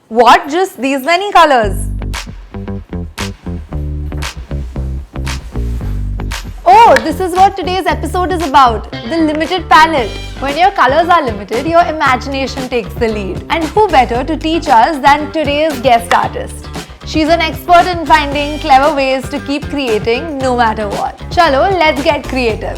What? Just these many colors? Oh, this is what today's episode is about, the limited palette. When your colors are limited, your imagination takes the lead. And who better to teach us than today's guest artist? She's an expert in finding clever ways to keep creating no matter what. Chalo, let's get creative.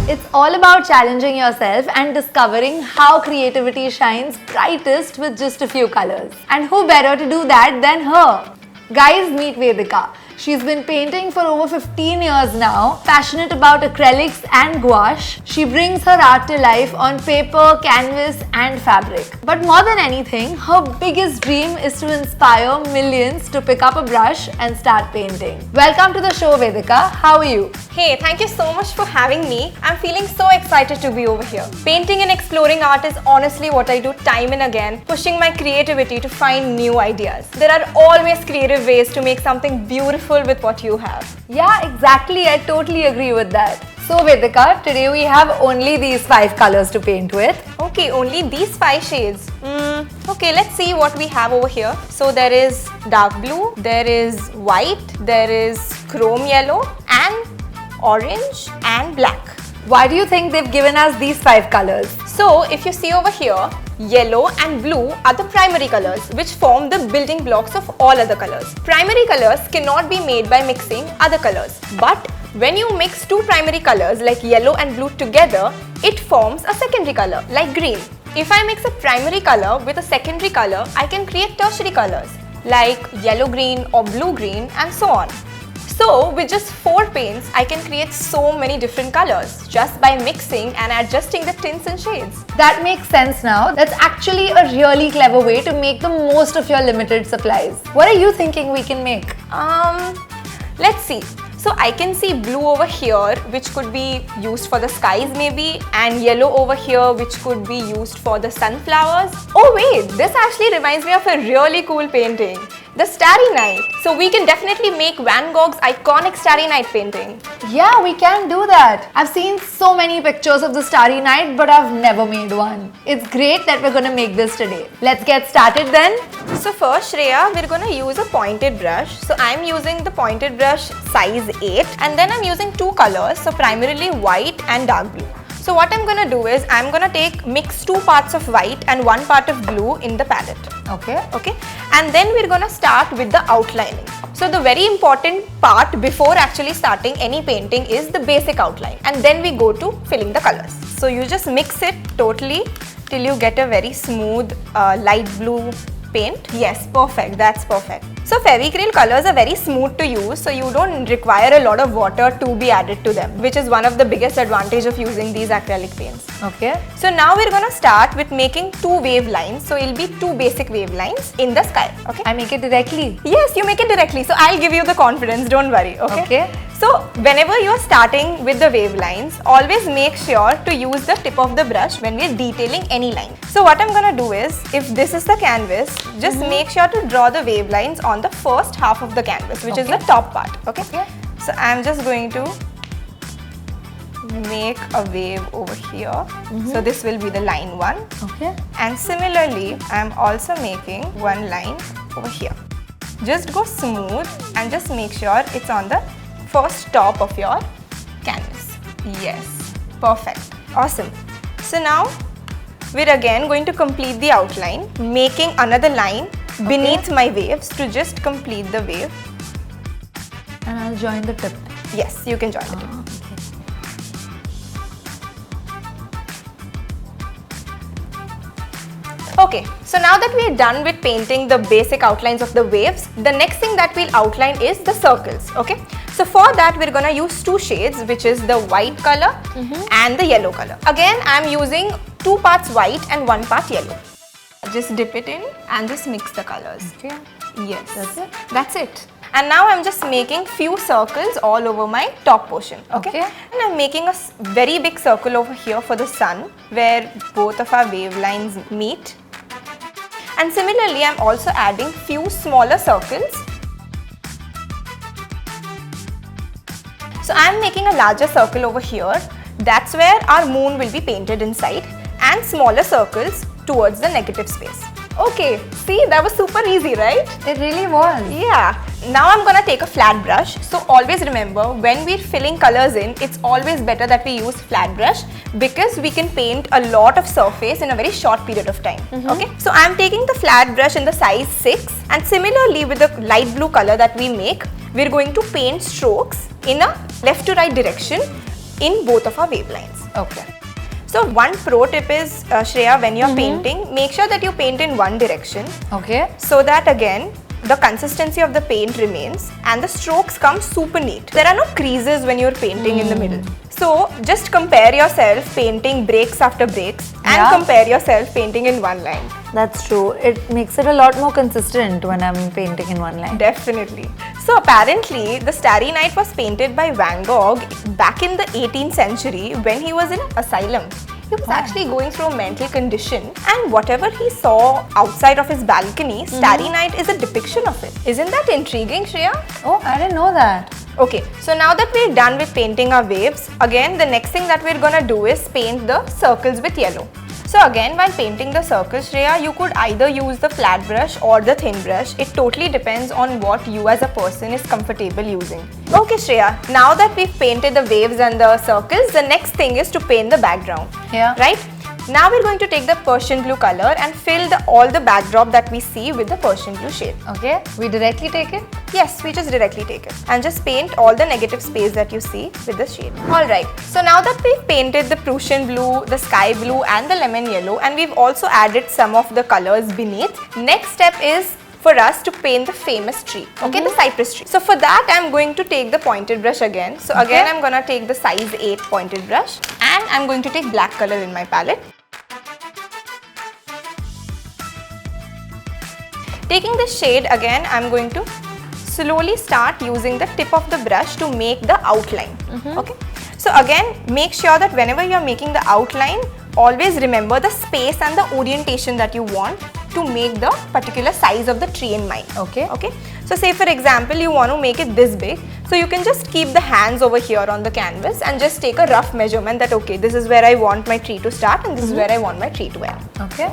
It's all about challenging yourself and discovering how creativity shines brightest with just a few colors. And who better to do that than her? Guys, meet Vedika. She's been painting for over 15 years now, passionate about acrylics and gouache. She brings her art to life on paper, canvas and fabric. But more than anything, her biggest dream is to inspire millions to pick up a brush and start painting. Welcome to the show, Vedika. How are you? Hey, thank you so much for having me. I'm feeling so excited to be over here. Painting and exploring art is honestly what I do time and again, pushing my creativity to find new ideas. There are always creative ways to make something beautiful with what you have. Yeah, exactly. I totally agree with that. So Vedika, today we have only these 5 colors to paint with. Okay, only these 5 shades. Okay, let's see what we have over here. So there is dark blue, there is white, there is chrome yellow and orange and black. Why do you think they've given us these 5 colors? So if you see over here, yellow and blue are the primary colors which form the building blocks of all other colors. Primary colors cannot be made by mixing other colors. But when you mix 2 primary colors like yellow and blue together, it forms a secondary color like green. If I mix a primary color with a secondary color, I can create tertiary colors like yellow-green or blue-green and so on. So with just 4 paints, I can create so many different colors just by mixing and adjusting the tints and shades. That makes sense now. That's actually a really clever way to make the most of your limited supplies. What are you thinking we can make? Let's see. So I can see blue over here which could be used for the skies maybe, and yellow over here which could be used for the sunflowers. Oh wait, this actually reminds me of a really cool painting, the Starry Night. So we can definitely make Van Gogh's iconic Starry Night painting. Yeah, we can do that. I've seen so many pictures of the Starry Night, but I've never made one. It's great that we're gonna make this today. Let's get started then. So first, Shreya, we're gonna use a pointed brush. So I'm using the pointed brush size 8, and then I'm using 2 colors, so primarily white and dark blue. So what I'm gonna do is I'm gonna mix 2 parts of white and 1 part of blue in the palette. Okay. And then we're gonna start with the outlining. So the very important part before actually starting any painting is the basic outline, and then we go to filling the colors. So you just mix it totally till you get a very smooth light blue paint. Yes, perfect, that's perfect. So Fevicryl colors are very smooth to use, so you don't require a lot of water to be added to them, which is one of the biggest advantage of using these acrylic paints. Okay. So now we're gonna start with making 2 wave lines. So it'll be 2 basic wave lines in the sky. Okay. I make it directly. Yes, you make it directly. So I'll give you the confidence, don't worry. Okay. So whenever you're starting with the wave lines, always make sure to use the tip of the brush when we're detailing any line. So what I'm gonna do is, if this is the canvas, just make sure to draw the wave lines on the first half of the canvas, which is the top part. Okay. So I'm just going to make a wave over here. So this will be the line 1. Okay. And similarly, I'm also making 1 line over here. Just go smooth and just make sure it's on the first top of your canvas. Yes, perfect, awesome. So now we're again going to complete the outline, making another line beneath my waves to just complete the wave. And I'll join the tip. Yes, you can join the tip. Okay, so now that we are done with painting the basic outlines of the waves, the next thing that we'll outline is the circles. Okay, so for that we're gonna use 2 shades, which is the white color and the yellow color. Again, I'm using 2 parts white and 1 part yellow. Just dip it in and just mix the colors. Okay. Yes, That's it? That's it. And now I'm just making few circles all over my top portion. Okay. And I'm making a very big circle over here for the sun, where both of our wave lines meet. And similarly, I'm also adding few smaller circles So I am making a larger circle over here. That's where our moon will be painted inside, and smaller circles towards the negative space. Okay, see, that was super easy, right? It really was. Yeah. Now I'm gonna take a flat brush. So always remember, when we're filling colors in, it's always better that we use flat brush because we can paint a lot of surface in a very short period of time. Okay. So I'm taking the flat brush in the size 6, and similarly with the light blue color that we make, we're going to paint strokes in a left to right direction in both of our wavelines. Okay. So one pro tip is, Shreya, when you're painting, make sure that you paint in one direction. Okay. So that again, the consistency of the paint remains and the strokes come super neat. There are no creases when you're painting in the middle. So just compare yourself painting breaks after breaks and compare yourself painting in one line. That's true. It makes it a lot more consistent when I'm painting in one line. Definitely. So apparently, the Starry Night was painted by Van Gogh back in the 18th century when he was in an asylum. He was actually going through a mental condition, and whatever he saw outside of his balcony, Starry Night is a depiction of it. Isn't that intriguing, Shreya? Oh, I didn't know that. Okay, so now that we're done with painting our waves, again the next thing that we're gonna do is paint the circles with yellow. So again, while painting the circles, Shreya, you could either use the flat brush or the thin brush. It totally depends on what you as a person is comfortable using. Okay, Shreya, now that we've painted the waves and the circles, the next thing is to paint the background. Yeah. Right? Now we're going to take the Persian blue color and fill all the backdrop that we see with the Persian blue shade. Okay. We directly take it? Yes, we just directly take it and just paint all the negative space that you see with the shade. Alright, so now that we've painted the Prussian blue, the sky blue and the lemon yellow, and we've also added some of the colors beneath, next step is for us to paint the famous tree, okay, the cypress tree. So for that, I'm going to take the pointed brush again. So again, I'm gonna take the size 8 pointed brush and I'm going to take black color in my palette. Taking this shade again, I'm going to slowly start using the tip of the brush to make the outline. Okay. So again, make sure that whenever you're making the outline, always remember the space and the orientation that you want to make the particular size of the tree in mind. Okay. Okay. So say for example, you want to make it this big. So you can just keep the hands over here on the canvas and just take a rough measurement that okay, this is where I want my tree to start and this is where I want my tree to end. Okay.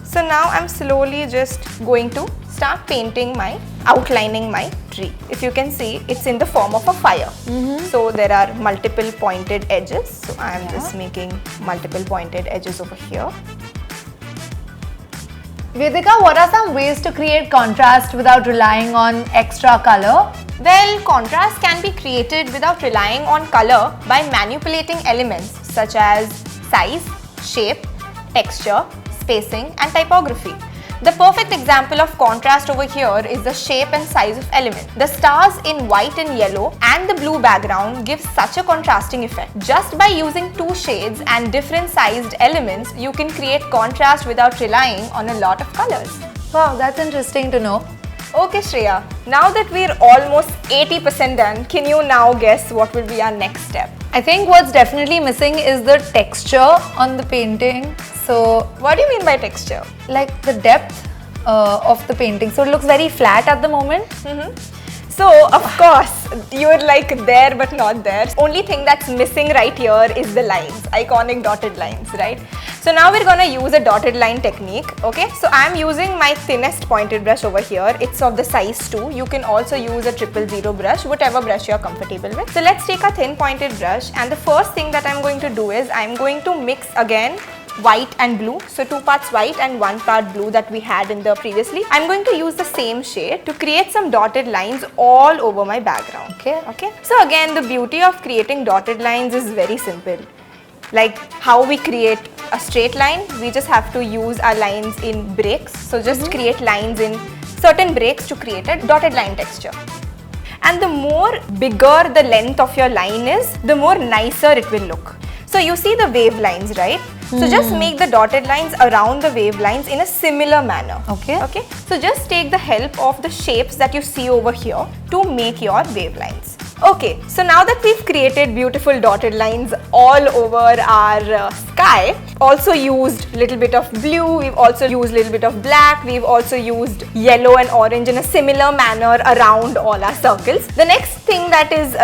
So now I'm slowly just going to start painting outlining my tree. If you can see, it's in the form of a fire. So there are multiple pointed edges. So I'm just making multiple pointed edges over here. Vedika, what are some ways to create contrast without relying on extra color? Well, contrast can be created without relying on color by manipulating elements such as size, shape, texture, spacing and typography. The perfect example of contrast over here is the shape and size of element. The stars in white and yellow and the blue background give such a contrasting effect. Just by using two shades and different sized elements, you can create contrast without relying on a lot of colors. Wow, that's interesting to know. Okay, Shreya, now that we're almost 80% done, can you now guess what will be our next step? I think what's definitely missing is the texture on the painting. So, what do you mean by texture? Like the depth of the painting. So, it looks very flat at the moment. So, of course, you're like there but not there. Only thing that's missing right here is the lines, iconic dotted lines, right? So now we're gonna use a dotted line technique, okay? So I'm using my thinnest pointed brush over here. It's of the size 2. You can also use a 000 brush, whatever brush you're comfortable with. So let's take a thin pointed brush, and the first thing that I'm going to do is I'm going to mix again white and blue. So 2 parts white and 1 part blue that we had in the previously. I'm going to use the same shade to create some dotted lines all over my background. Okay. So again, the beauty of creating dotted lines is very simple. Like how we create a straight line, we just have to use our lines in breaks. So just create lines in certain breaks to create a dotted line texture. And the more bigger the length of your line is, the more nicer it will look. So you see the wave lines, right? So just make the dotted lines around the wave lines in a similar manner. Okay. So just take the help of the shapes that you see over here to make your wave lines. Okay, so now that we've created beautiful dotted lines all over our sky, also used little bit of blue, we've also used little bit of black, we've also used yellow and orange in a similar manner around all our circles. The next thing that is,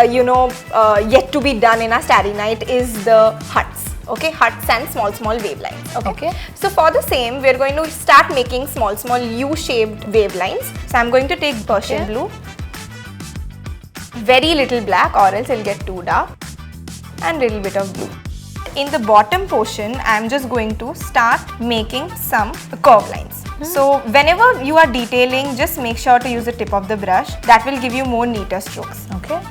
yet to be done in our Starry Night is the huts. Okay, huts and small wavelines. Okay. So for the same, we're going to start making small U-shaped wavelines. So I'm going to take Persian blue, very little black or else it'll get too dark, and little bit of blue. In the bottom portion, I'm just going to start making some curve lines. So whenever you are detailing, just make sure to use the tip of the brush. That will give you more neater strokes. Okay.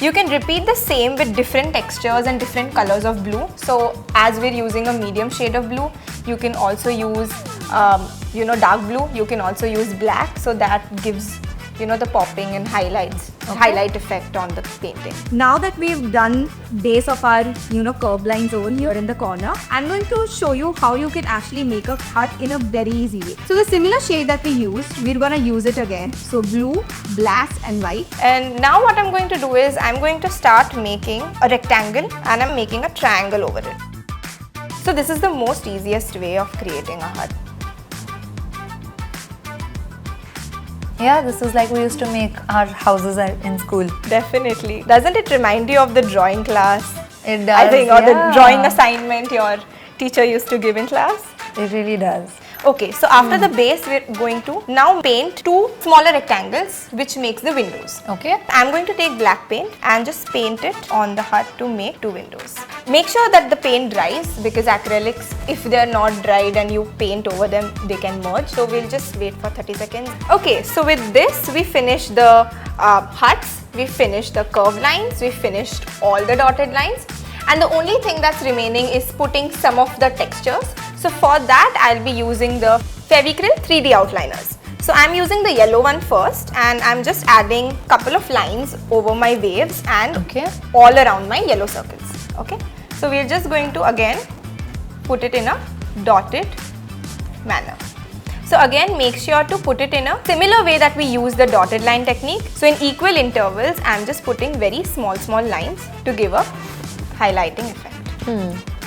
You can repeat the same with different textures and different colors of blue. So as we're using a medium shade of blue, you can also use dark blue. You can also use black. So that gives the popping and highlight effect on the painting. Now that we've done base of our curve lines over here in the corner, I'm going to show you how you can actually make a hut in a very easy way. So the similar shade that we used, we're gonna use it again. So blue, black and white. And now what I'm going to do is I'm going to start making a rectangle and I'm making a triangle over it. So this is the most easiest way of creating a hut. Yeah, this is like we used to make our houses in school. Definitely. Doesn't it remind you of the drawing class? It does, I think, or the drawing assignment your teacher used to give in class? It really does. Okay, so after the base, we're going to now paint two smaller rectangles, which makes the windows. Okay. I'm going to take black paint and just paint it on the hut to make two windows. Make sure that the paint dries, because acrylics, if they're not dried and you paint over them, they can merge. So we'll just wait for 30 seconds. Okay, so with this, we finished the huts, we finished the curved lines, we finished all the dotted lines. And the only thing that's remaining is putting some of the textures. So for that, I'll be using the Fevicryl 3D outliners. So I'm using the yellow one first, and I'm just adding couple of lines over my waves and all around my yellow circles. Okay. So we're just going to again put it in a dotted manner. So again, make sure to put it in a similar way that we use the dotted line technique. So in equal intervals, I'm just putting very small lines to give a highlighting effect.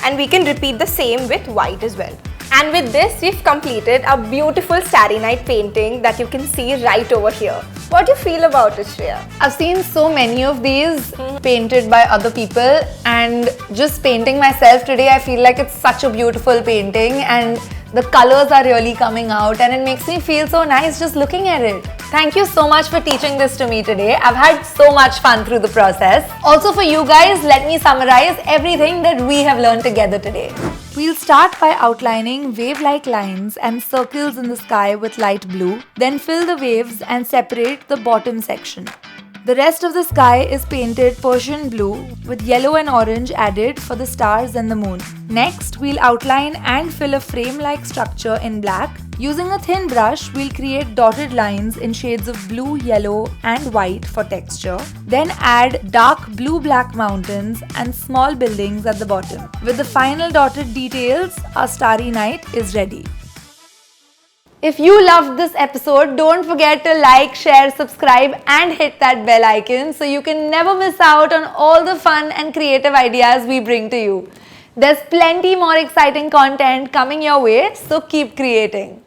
And we can repeat the same with white as well. And with this, we've completed a beautiful Starry Night painting that you can see right over here. What do you feel about it, Shreya? I've seen so many of these painted by other people, and just painting myself today, I feel like it's such a beautiful painting and the colors are really coming out and it makes me feel so nice just looking at it. Thank you so much for teaching this to me today. I've had so much fun through the process. Also for you guys, let me summarize everything that we have learned together today. We'll start by outlining wave-like lines and circles in the sky with light blue, then fill the waves and separate the bottom section. The rest of the sky is painted Persian blue with yellow and orange added for the stars and the moon. Next, we'll outline and fill a frame-like structure in black. Using a thin brush, we'll create dotted lines in shades of blue, yellow and white for texture. Then add dark blue-black mountains and small buildings at the bottom. With the final dotted details, our Starry Night is ready. If you loved this episode, don't forget to like, share, subscribe and hit that bell icon so you can never miss out on all the fun and creative ideas we bring to you. There's plenty more exciting content coming your way, so keep creating.